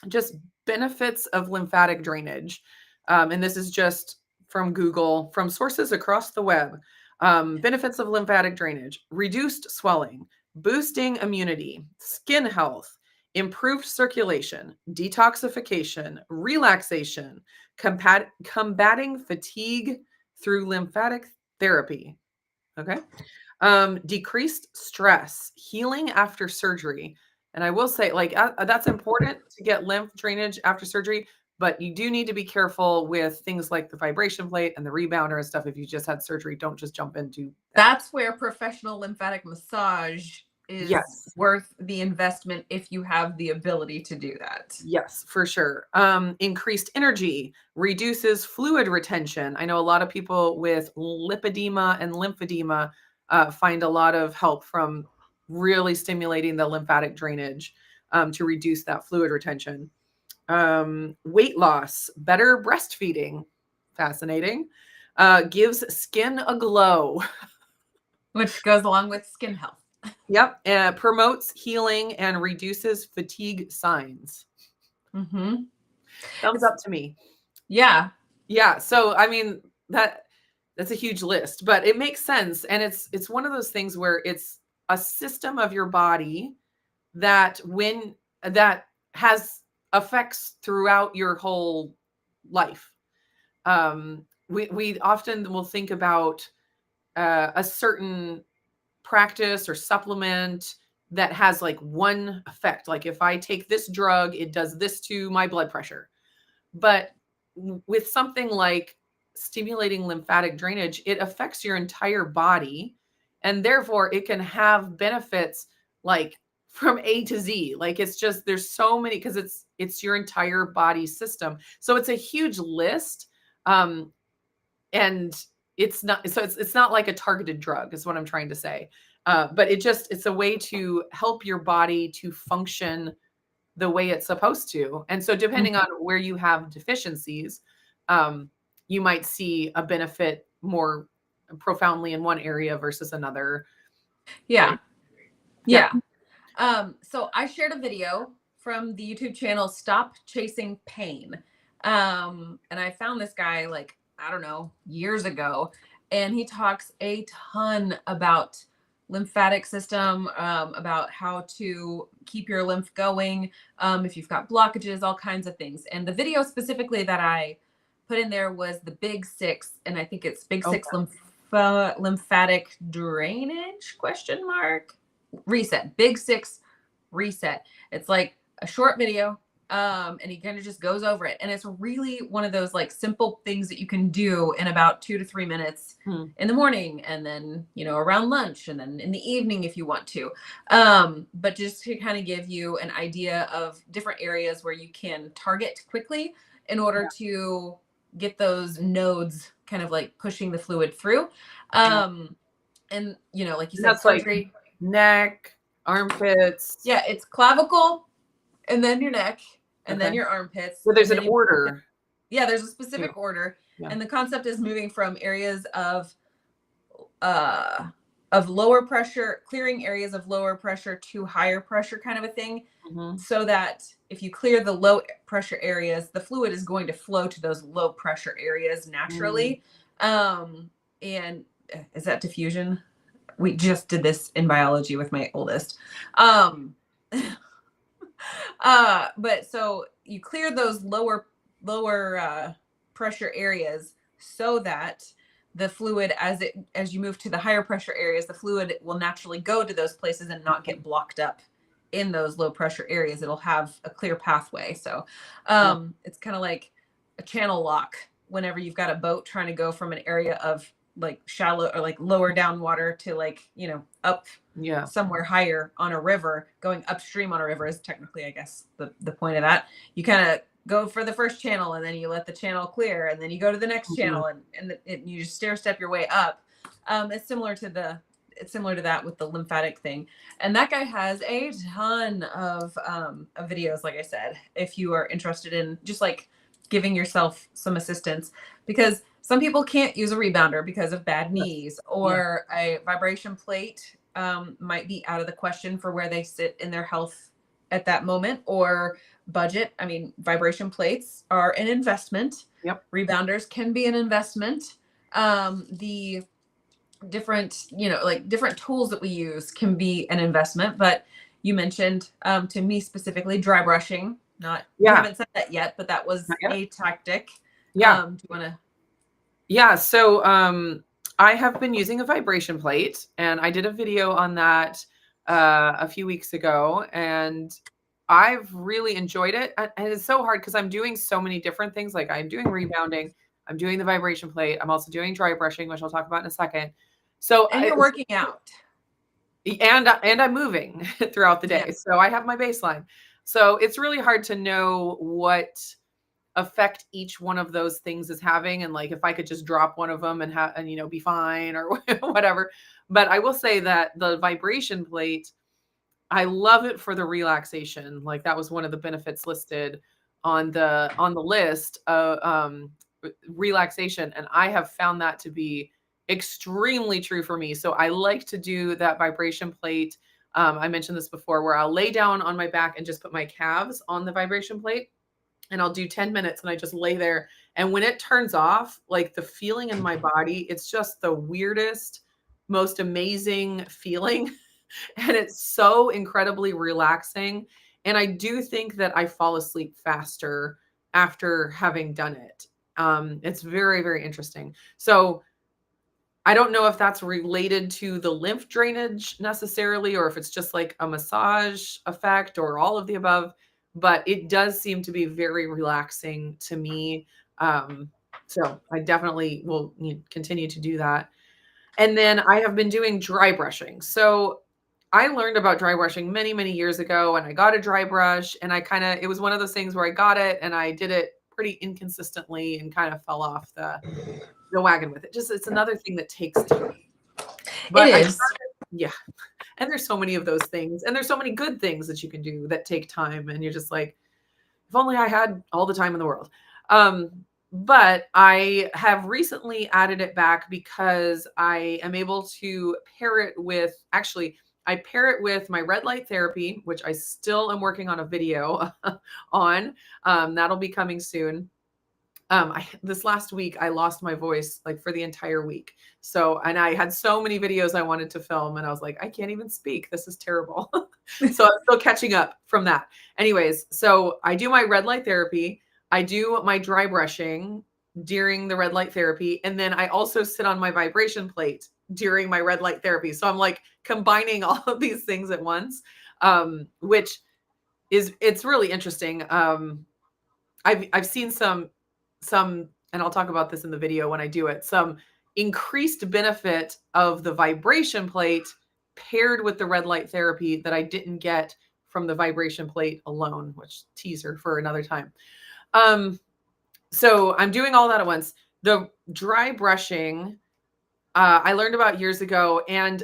just benefits of lymphatic drainage. And this is just from Google, from sources across the web. Benefits of lymphatic drainage: reduced swelling, boosting immunity, skin health, improved circulation, detoxification, relaxation, combating fatigue through lymphatic therapy. Okay. Decreased stress, healing after surgery. And I will say, like, that's important to get lymph drainage after surgery, but you do need to be careful with things like the vibration plate and the rebounder and stuff. If you just had surgery, don't just jump into that. That's where professional lymphatic massage is Yes. worth the investment if you have the ability to do that. Yes, for sure. Increased energy reduces fluid retention. I know a lot of people with lipedema and lymphedema find a lot of help from really stimulating the lymphatic drainage to reduce that fluid retention. Weight loss, better breastfeeding. Fascinating. Gives skin a glow. Which goes along with skin health. Yep. Promotes healing and reduces fatigue signs. Mm-hmm. Thumbs up to me. Yeah. Yeah, so that's a huge list, but it makes sense, and it's one of those things where it's a system of your body that has effects throughout your whole life. We often will think about a certain practice or supplement that has like one effect. Like if I take this drug, it does this to my blood pressure. But with something like stimulating lymphatic drainage, it affects your entire body. And therefore, it can have benefits like from A to Z. Like it's just, there's so many, because it's your entire body system. So it's a huge list. And it's not, so it's not like a targeted drug, is what I'm trying to say. But it's a way to help your body to function the way it's supposed to. And so depending on where you have deficiencies, you might see a benefit more profoundly in one area versus another. Yeah. Yeah. So I shared a video from the YouTube channel Stop Chasing Pain. And I found this guy like, I don't know, years ago, and he talks a ton about lymphatic system, about how to keep your lymph going, if you've got blockages, all kinds of things. And the video specifically that I put in there was the Big Six, and I think it's Big Six lymphatic drainage question mark reset. Big Six reset. It's like a short video, and he kind of just goes over it, and it's really one of those like simple things that you can do in about 2 to 3 minutes in the morning, and then around lunch, and then in the evening if you want to, but just to kind of give you an idea of different areas where you can target quickly in order to get those nodes kind of like pushing the fluid through, and like you said, surgery, like neck, armpits. Yeah, it's clavicle, and then your neck, and then your armpits. So there's an order. Yeah, there's a specific order. Yeah. And the concept is moving from areas of lower pressure, clearing areas of lower pressure to higher pressure kind of a thing. So that if you clear the low pressure areas, the fluid is going to flow to those low pressure areas naturally. And is that diffusion? We just did this in biology with my oldest. But so you clear those lower pressure areas so that the fluid, as you move to the higher pressure areas, the fluid will naturally go to those places and not get blocked up in those low pressure areas. It'll have a clear pathway. So it's kind of like a channel lock whenever you've got a boat trying to go from an area of like shallow or like lower down water to like, up somewhere higher on a river. Going upstream on a river is technically, I guess, the point of that. You kind of go for the first channel, and then you let the channel clear, and then you go to the next channel, and you just stair step your way up. It's similar to that with the lymphatic thing. And that guy has a ton of videos, like I said, if you are interested in just like giving yourself some assistance, because some people can't use a rebounder because of bad knees, or a vibration plate might be out of the question for where they sit in their health at that moment, or budget. I mean, vibration plates are an investment. Rebounders can be an investment. The different, different tools that we use can be an investment. But you mentioned to me specifically dry brushing. You haven't said that yet, but that was a tactic. Do you want to? Yeah. So I have been using a vibration plate, and I did a video on that a few weeks ago, and I've really enjoyed it. And it's so hard because I'm doing so many different things. Like I'm doing rebounding, I'm doing the vibration plate, I'm also doing dry brushing, which I'll talk about in a second. So you're working out. And I'm moving throughout the day. So I have my baseline. So it's really hard to know what effect each one of those things is having, and like if I could just drop one of them and be fine or whatever. But I will say that the vibration plate, I love it for the relaxation. Like that was one of the benefits listed on the list of relaxation, and I have found that to be extremely true for me. So I like to do that vibration plate. I mentioned this before, where I'll lay down on my back and just put my calves on the vibration plate, and I'll do 10 minutes and I just lay there. And when it turns off, like the feeling in my body, it's just the weirdest, most amazing feeling. And it's so incredibly relaxing. And I do think that I fall asleep faster after having done it. It's very, very interesting. So I don't know if that's related to the lymph drainage necessarily, or if it's just like a massage effect or all of the above, but it does seem to be very relaxing to me. So I definitely will continue to do that. And then I have been doing dry brushing. So I learned about dry brushing many, many years ago, and I got a dry brush, and it was one of those things where I got it and I did it pretty inconsistently and kind of fell off the wagon with it. Just, it's another thing that takes time. But it is. Yeah. And there's so many of those things. And there's so many good things that you can do that take time. And you're just like, if only I had all the time in the world. Um, but I have recently added it back because I am able to pair it with, actually, I pair it with my red light therapy, which I still am working on a video on. That'll be coming soon. This last week I lost my voice like for the entire week. So, and I had so many videos I wanted to film and I was like, I can't even speak. This is terrible. So I'm still catching up from that. Anyways, so I do my red light therapy. I do my dry brushing during the red light therapy. And then I also sit on my vibration plate during my red light therapy. So I'm like combining all of these things at once, which it's really interesting. I've seen some, and I'll talk about this in the video when I do it, some increased benefit of the vibration plate paired with the red light therapy that I didn't get from the vibration plate alone, which teaser for another time. So I'm doing all that at once. The dry brushing, I learned about years ago, and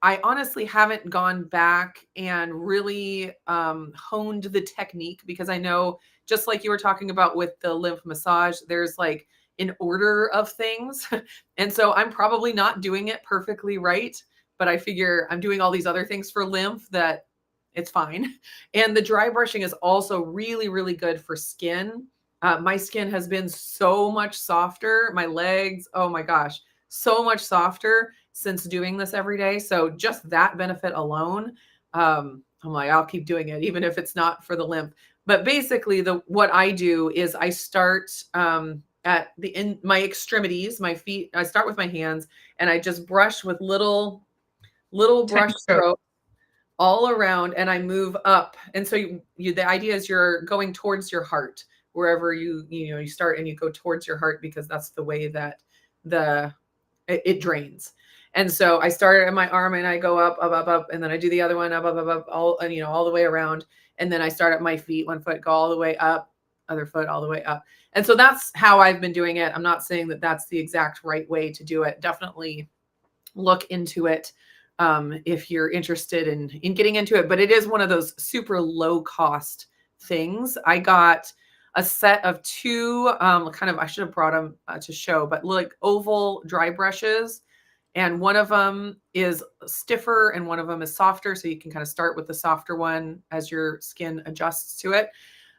I honestly haven't gone back and really honed the technique because I know, just like you were talking about with the lymph massage, there's like an order of things. And so I'm probably not doing it perfectly right, but I figure I'm doing all these other things for lymph that it's fine. And the dry brushing is also really, really good for skin. My skin has been so much softer. My legs, oh my gosh, so much softer since doing this every day. So just that benefit alone, I'm like, I'll keep doing it, even if it's not for the lymph. But basically, what I do is I start at my extremities, my feet. I start with my hands, and I just brush with little brush strokes all around, and I move up. And so the idea is you're going towards your heart, wherever you start, and you go towards your heart because that's the way that it drains. And so I started at my arm and I go up, up, up, up, and then I do the other one up, up, up, up, all the way around. And then I start at my feet, one foot, go all the way up, other foot, all the way up. And so that's how I've been doing it. I'm not saying that that's the exact right way to do it. Definitely look into it if you're interested in getting into it. But it is one of those super low cost things. I got a set of two I should have brought them to show, but like oval dry brushes. And one of them is stiffer and one of them is softer. So you can kind of start with the softer one as your skin adjusts to it.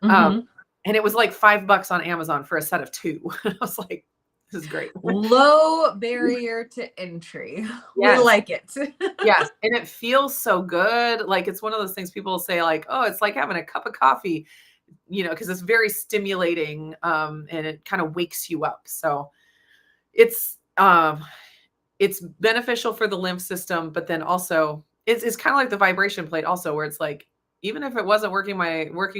Mm-hmm. And it was like $5 on Amazon for a set of two. I was like, this is great. Low barrier to entry. Yes. We like it. Yes. And it feels so good. Like it's one of those things people say like, oh, it's like having a cup of coffee, because it's very stimulating and it kind of wakes you up. So it's beneficial for the lymph system, but then also it's kind of like the vibration plate also, where it's like, even if it wasn't working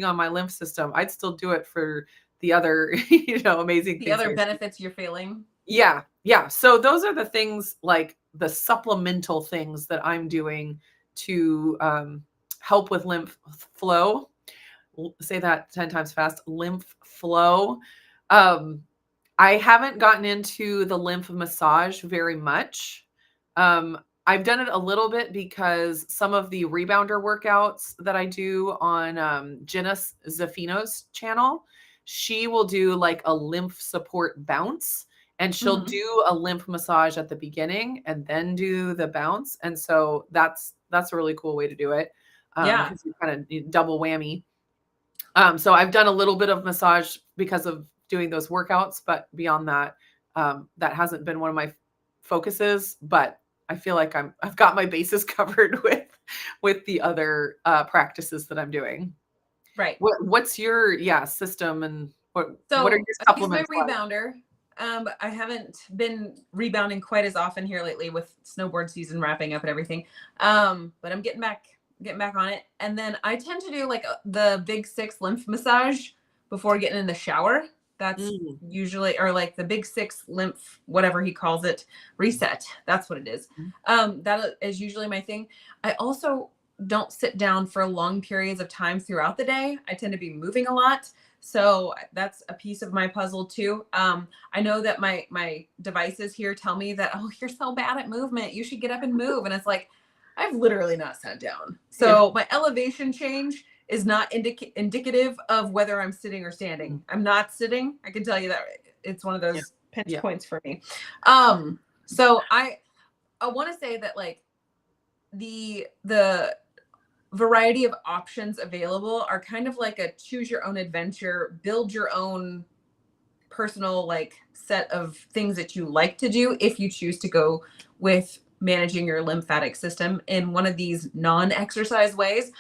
on my lymph system, I'd still do it for the other, amazing The things. other benefits you're feeling. Yeah. Yeah. So those are the things, like the supplemental things that I'm doing to help with lymph flow. Say that 10 times fast. Lymph flow. I haven't gotten into the lymph massage very much. I've done it a little bit because some of the rebounder workouts that I do on Jenna Zaffino's channel, she will do like a lymph support bounce, and she'll do a lymph massage at the beginning and then do the bounce. And so that's a really cool way to do it. Yeah. Because you kind of double whammy. So I've done a little bit of massage because of doing those workouts, but beyond that, that hasn't been one of my focuses, but I feel like I've got my bases covered with the other practices that I'm doing. Right. What's your system, and what are your supplements? I use my rebounder. I haven't been rebounding quite as often here lately with snowboard season wrapping up and everything. But I'm getting back on it. And then I tend to do like the big 6 lymph massage before getting in the shower. That's usually, or like the big 6 lymph, whatever he calls it, reset. That's what it is. That is usually my thing. I also don't sit down for long periods of time throughout the day. I tend to be moving a lot. So that's a piece of my puzzle too. I know that my devices here tell me that, oh, you're so bad at movement, you should get up and move. And it's like, I've literally not sat down. So my elevation change is not indicative of whether I'm sitting or standing. I'm not sitting. I can tell you that it's one of those pinch points for me. So I want to say that like the variety of options available are kind of like a choose your own adventure, build your own personal like set of things that you like to do if you choose to go with managing your lymphatic system in one of these non-exercise ways.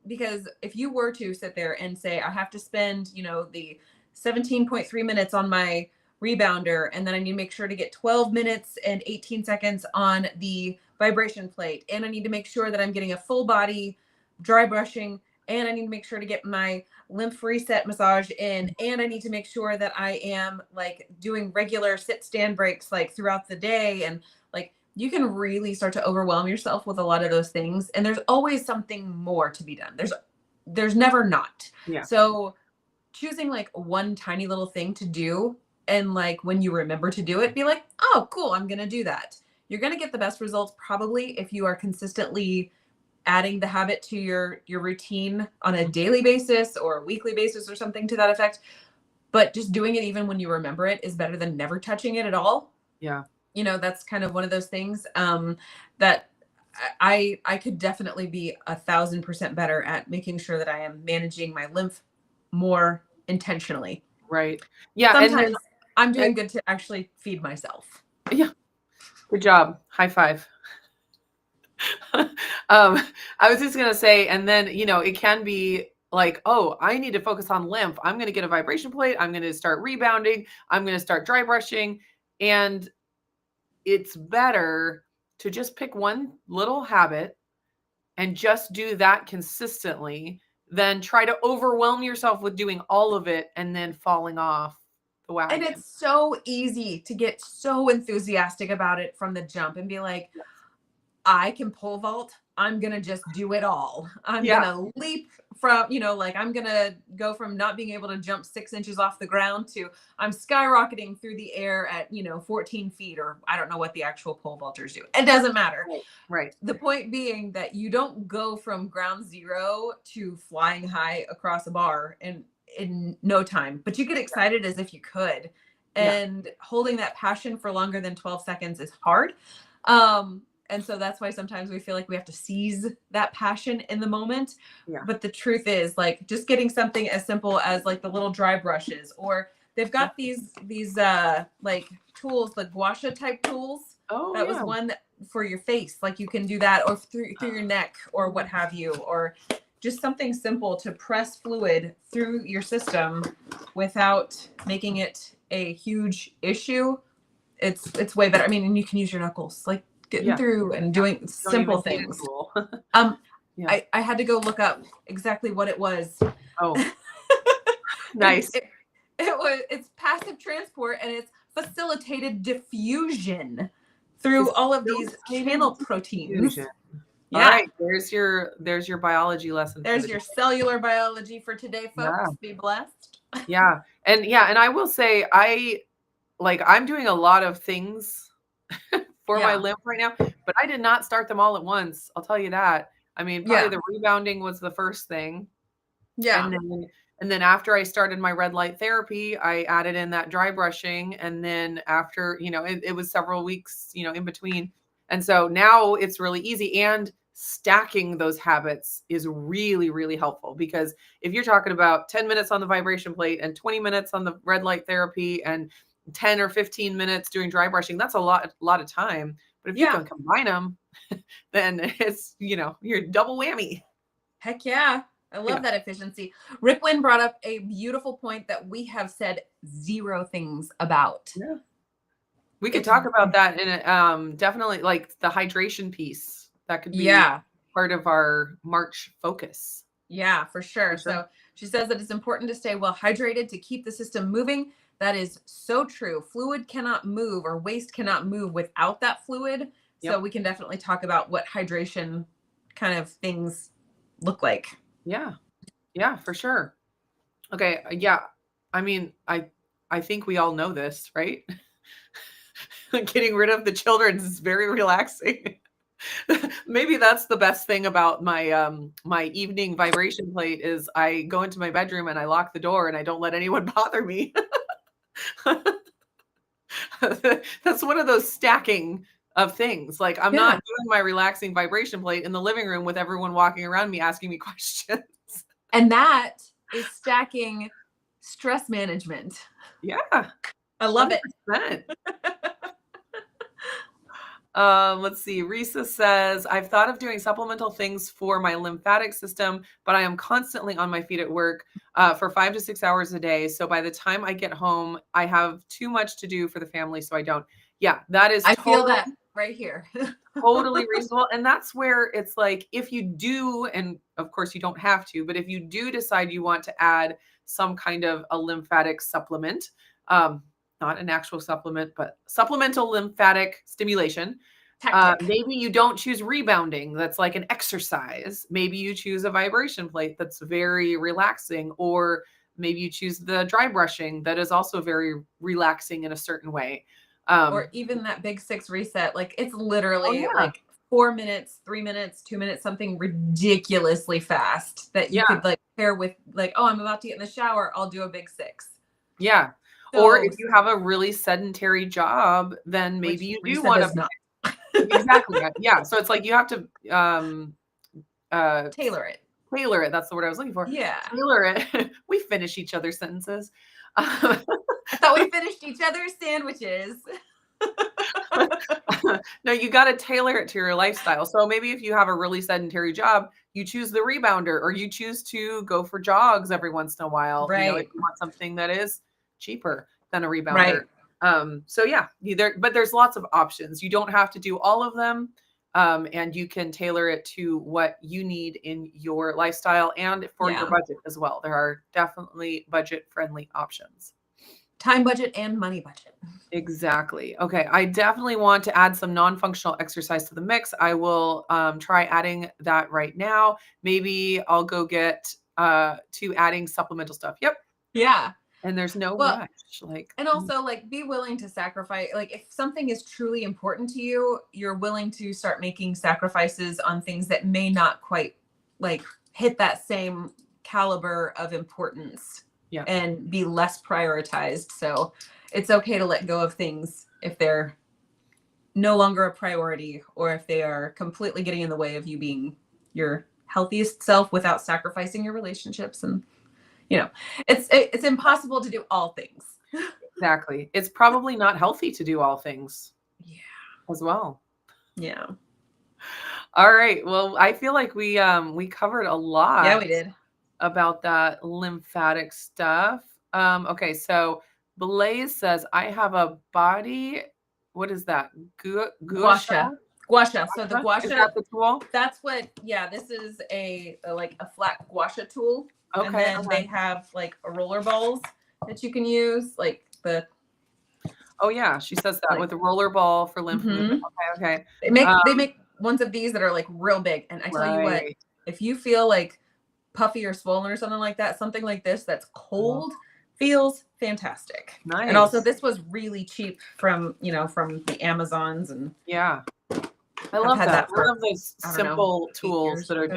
Because if you were to sit there and say, I have to spend, you know, the 17.3 minutes on my rebounder, and then I need to make sure to get 12 minutes and 18 seconds on the vibration plate, and I need to make sure that I'm getting a full body dry brushing, and I need to make sure to get my lymph reset massage in, and I need to make sure that I am like doing regular sit stand breaks like throughout the day, and like you can really start to overwhelm yourself with a lot of those things, and there's always something more to be done. There's never not. So choosing like one tiny little thing to do, and like when you remember to do it, be like, oh cool, I'm gonna do that. You're gonna get the best results probably if you are consistently adding the habit to your routine on a daily basis or a weekly basis or something to that effect. But just doing it even when you remember it is better than never touching it at all. Yeah. You know, that's kind of one of those things that I could definitely be 1,000% better at making sure that I am managing my lymph more intentionally. Right. Yeah. Sometimes I'm doing good to actually feed myself. Yeah. Good job. High five. I was just going to say, and then, you know, it can be like, oh, I need to focus on lymph. I'm going to get a vibration plate. I'm going to start rebounding. I'm going to start dry brushing. And it's better to just pick one little habit and just do that consistently than try to overwhelm yourself with doing all of it and then falling off the wagon. And it's so easy to get so enthusiastic about it from the jump and be like, I can pole vault. I'm going to just do it all. I'm going to leap from, you know, like I'm going to go from not being able to jump 6 inches off the ground to I'm skyrocketing through the air at, you know, 14 feet, or I don't know what the actual pole vaulters do. It doesn't matter. Right. The point being that you don't go from ground zero to flying high across a bar in no time, but you get excited as if you could. And holding that passion for longer than 12 seconds is hard. And so that's why sometimes we feel like we have to seize that passion in the moment. But the truth is, like, just getting something as simple as like the little dry brushes, or they've got these like tools, the gua sha type tools. That was one that, for your face, like you can do that, or through your neck or what have you, or just something simple to press fluid through your system without making it a huge issue. It's way better. I mean, and you can use your knuckles, like getting through and doing simple things. Cool. I had to go look up exactly what it was. Oh, nice. It's passive transport, and it's facilitated diffusion through all of these channel proteins. All right, there's your biology lesson. There's your cellular biology for today, folks. Be blessed. And I will say I'm doing a lot of things for my lymph right now, but I did not start them all at once. I'll tell you that. I mean, probably the rebounding was the first thing. And then after I started my red light therapy, I added in that dry brushing. And then after, you know, it was several weeks, you know, in between. And so now it's really easy, and stacking those habits is really, really helpful, because if you're talking about 10 minutes on the vibration plate and 20 minutes on the red light therapy and 10 or 15 minutes doing dry brushing, that's a lot of time. But if you can combine them, then it's, you know, you're double whammy. Heck yeah. I love that efficiency. Rick Lynn brought up a beautiful point that we have said zero things about. We could talk about that in a, definitely, like the hydration piece. That could be part of our March focus. Yeah, for sure. So she says that it's important to stay well hydrated to keep the system moving. That is so true. Fluid cannot move, or waste cannot move without that fluid. So we can definitely talk about what hydration kind of things look like. Yeah, for sure. Okay. Yeah. I mean, I think we all know this, right? Getting rid of the children is very relaxing. Maybe that's the best thing about my evening vibration plate is I go into my bedroom and I lock the door and I don't let anyone bother me. That's one of those stacking of things. Like I'm not Yeah. doing my relaxing vibration plate in the living room with everyone walking around me asking me questions. And that is stacking stress management. Yeah, I love it. 100%. Let's see. Risa says, I've thought of doing supplemental things for my lymphatic system, but I am constantly on my feet at work for 5 to 6 hours a day. So by the time I get home, I have too much to do for the family. So I don't. Yeah, that is I feel that right here. totally reasonable. And that's where it's like, if you do, and of course you don't have to, but if you do decide you want to add some kind of a lymphatic supplement, not an actual supplement, but supplemental lymphatic stimulation. Maybe you don't choose rebounding. That's like an exercise. Maybe you choose a vibration plate that's very relaxing, or maybe you choose the dry brushing that is also very relaxing in a certain way. Or even that big 6 reset. Like it's Oh literally yeah. like 4 minutes, 3 minutes, 2 minutes, something ridiculously fast that you Yeah. could like pair with like, oh, I'm about to get in the shower. I'll do a big 6. Yeah. Or if you have a really sedentary job, then maybe you do want to not exactly. Yeah. So it's like you have to tailor it. tailor it. That's the word I was looking for. Yeah. Tailor it. We finish each other's sentences. I thought we finished each other's sandwiches. No, you got to tailor it to your lifestyle. So maybe if you have a really sedentary job, you choose the rebounder, or you choose to go for jogs every once in a while. Right. You know, if you want something that is cheaper than a rebounder. Right. So yeah, but there's lots of options. You don't have to do all of them. And you can tailor it to what you need in your lifestyle and for your budget as well. There are definitely budget-friendly options. Time budget and money budget. Exactly. Okay. I definitely want to add some non-functional exercise to the mix. I will try adding that right now. Maybe I'll go get to adding supplemental stuff. Yep. Yeah. And there's no rush. And also like be willing to sacrifice. Like if something is truly important to you, you're willing to start making sacrifices on things that may not quite like hit that same caliber of importance. Yeah. And be less prioritized. So it's okay to let go of things if they're no longer a priority, or if they are completely getting in the way of you being your healthiest self without sacrificing your relationships. And you know, it's impossible to do all things. Exactly. It's probably not healthy to do all things. Yeah. As well. Yeah. All right. Well, I feel like we covered a lot. Yeah, we did. About that lymphatic stuff. Okay, so Blaze says, I have a body. What is that? Gua sha? Gua sha. So the gua sha, is that the tool? That's what, this is a flat gua sha tool. Okay. And then they have like roller balls that you can use, like the. Oh yeah, she says that with a roller ball for lymph movement. Okay. They make ones of these that are like real big. And I tell you what, if you feel like puffy or swollen or something like that, something like this that's cold feels fantastic. Nice. And also this was really cheap from the Amazons. And yeah, I love that. I love those simple tools that are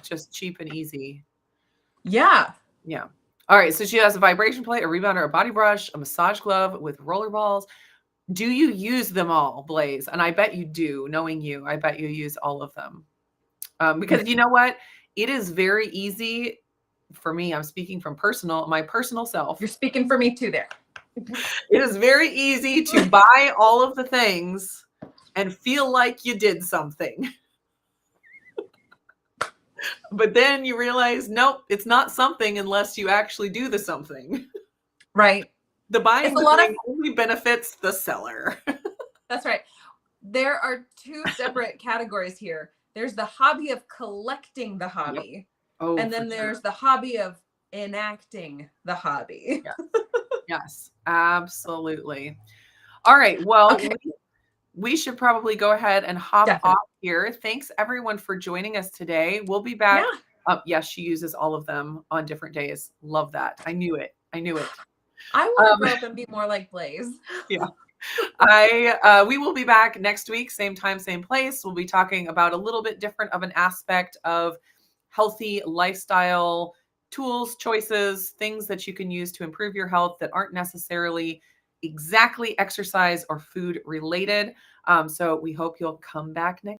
just cheap and easy. Yeah. All right, so she has a vibration plate, a rebounder, a body brush, a massage glove with roller balls. Do you use them all, Blaze? And I bet you do. Knowing you, I bet you use all of them. Because you know what? It is very easy for me. I'm speaking from my personal self. You're speaking for me too there. It is very easy to buy all of the things and feel like you did something. But then you realize, nope, it's not something unless you actually do the something. Right. The buying thing only benefits the seller. That's right. There are 2 separate categories here. There's the hobby of collecting the hobby. Yep. And then there's the hobby of enacting the hobby. Yes, absolutely. All right. Well, we should probably go ahead and hop off here. Thanks everyone for joining us today. We'll be back. Yeah. Yes, she uses all of them on different days. Love that. I knew it. I want to grow up and be more like Blaze. Yeah. We will be back next week, same time, same place. We'll be talking about a little bit different of an aspect of healthy lifestyle tools, choices, things that you can use to improve your health that aren't necessarily exactly exercise or food related. So we hope you'll come back next